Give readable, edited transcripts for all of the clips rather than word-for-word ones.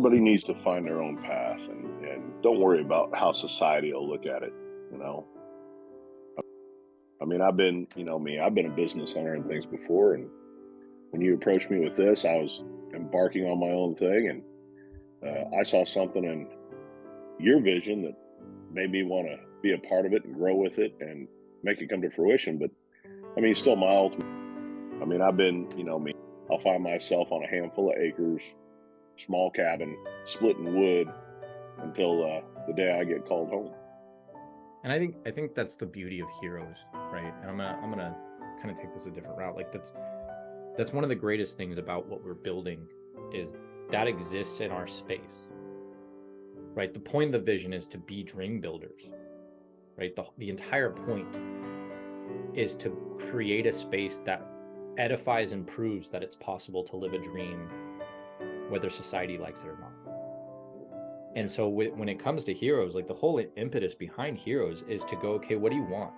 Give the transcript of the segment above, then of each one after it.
everybody needs to find their own path, and don't worry about how society will look at it. You know, I mean, I've been a business owner and things before. And when you approached me with this, I was embarking on my own thing. And I saw something in your vision that made me want to be a part of it and grow with it and make it come to fruition. But I mean, still my ultimate. I mean, I'll find myself on a handful of acres, small cabin, splitting wood until the day I get called home. And I think that's the beauty of heroes, right? And I'm gonna kind of take this a different route. Like that's one of the greatest things about what we're building is that exists in our space, right? The point of the vision is to be dream builders, right? The entire point is to create a space that edifies and proves that it's possible to live a dream, whether society likes it or not. And so when it comes to heroes, like the whole impetus behind heroes is to go, okay, what do you want?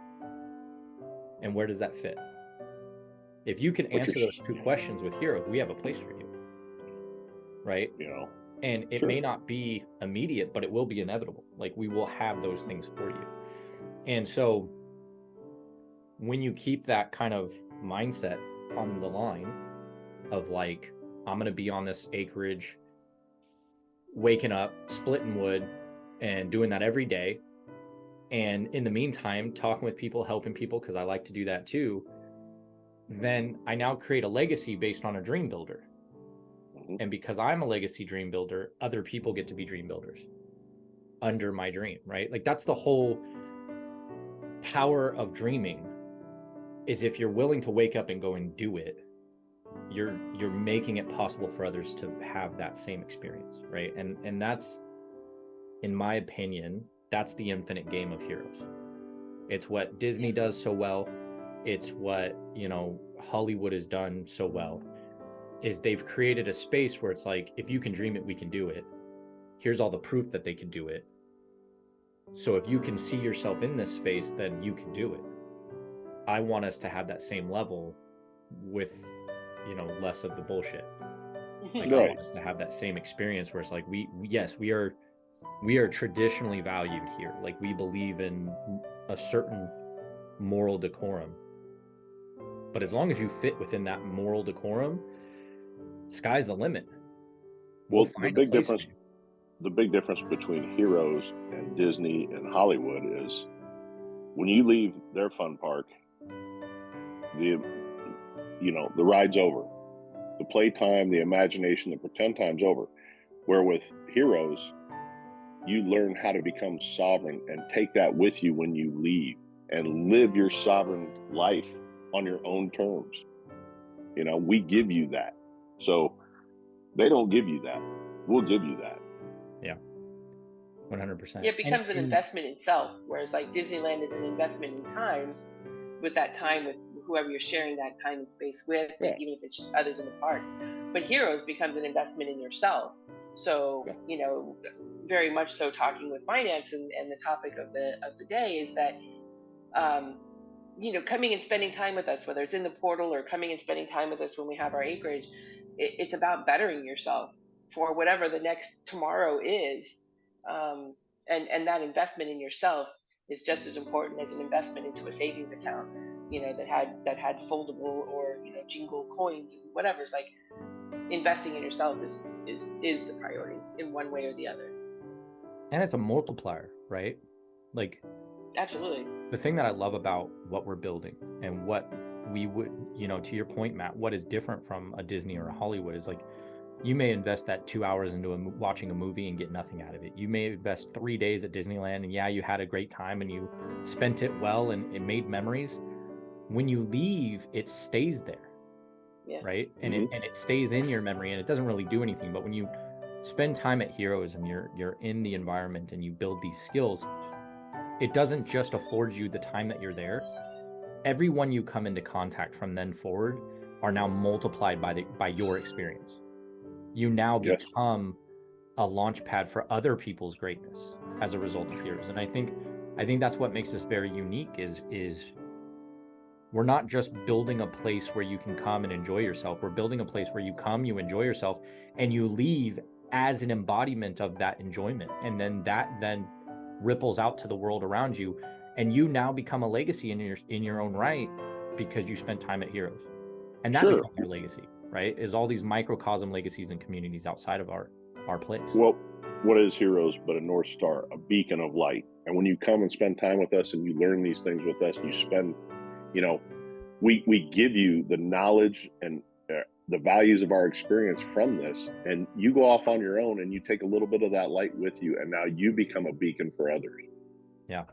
And where does that fit? If you can answer those two questions with heroes, we have a place for you, right? And it may not be immediate, but it will be inevitable. Like we will have those things for you. And so when you keep that kind of mindset on the line of like, I'm going to be on this acreage, waking up, splitting wood, and doing that every day. And in the meantime, talking with people, helping people, because I like to do that too. Then I now create a legacy based on a dream builder. Mm-hmm. And because I'm a legacy dream builder, other people get to be dream builders under my dream, right? Like that's the whole power of dreaming, is if you're willing to wake up and go and do it, you're making it possible for others to have that same experience, right? And that's, in my opinion, that's the infinite game of heroes. It's what Disney does so well. It's what, Hollywood has done so well, is they've created a space where it's like, if you can dream it, we can do it. Here's all the proof that they can do it. So if you can see yourself in this space, then you can do it. I want us to have that same level with, less of the bullshit. Like right. I want us to have that same experience where it's like, we are traditionally valued here. Like we believe in a certain moral decorum. But as long as you fit within that moral decorum, sky's the limit. Well, the big difference between heroes and Disney and Hollywood is when you leave their fun park, the ride's over. The playtime, the imagination, the pretend time's over. Where with heroes, you learn how to become sovereign and take that with you when you leave and live your sovereign life on your own terms. We give you that. So they don't give you that. We'll give you that. Yeah. 100%. It becomes an investment in self, whereas like Disneyland is an investment in time, with that time with whoever you're sharing that time and space with, yeah. Even if it's just others in the park. But heroes becomes an investment in yourself. So, yeah. Very much so talking with finance and the topic of the day is that, coming and spending time with us, whether it's in the portal or coming and spending time with us when we have our acreage, it's about bettering yourself for whatever the next tomorrow is. And that investment in yourself is just as important as an investment into a savings account, that had foldable or, jingle coins and whatever. It's like investing in yourself is the priority in one way or the other. And it's a multiplier, right? Like, absolutely. The thing that I love about what we're building and what we would, to your point, Matt, what is different from a Disney or a Hollywood is like, you may invest that 2 hours into watching a movie and get nothing out of it. You may invest 3 days at Disneyland and you had a great time and you spent it well and it made memories. When you leave, it stays there, yeah. Right? And mm-hmm. it stays in your memory and it doesn't really do anything. But when you spend time at Heroes and you're in the environment and you build these skills, it doesn't just afford you the time that you're there. Everyone you come into contact from then forward are now multiplied by your experience. You now become a launch pad for other people's greatness as a result of Heroes. And I think that's what makes us very unique is we're not just building a place where you can come and enjoy yourself. We're building a place where you come, you enjoy yourself, and you leave as an embodiment of that enjoyment. And then that then ripples out to the world around you, and you now become a legacy in your own right because you spent time at Heroes. And that Sure. becomes our legacy, right? Is all these microcosm legacies and communities outside of our place. Well, what is Heroes but a North Star, a beacon of light? And when you come and spend time with us and you learn these things with us, you spend, you know, we give you the knowledge and the values of our experience from this, and you go off on your own and you take a little bit of that light with you, and now you become a beacon for others. Yeah.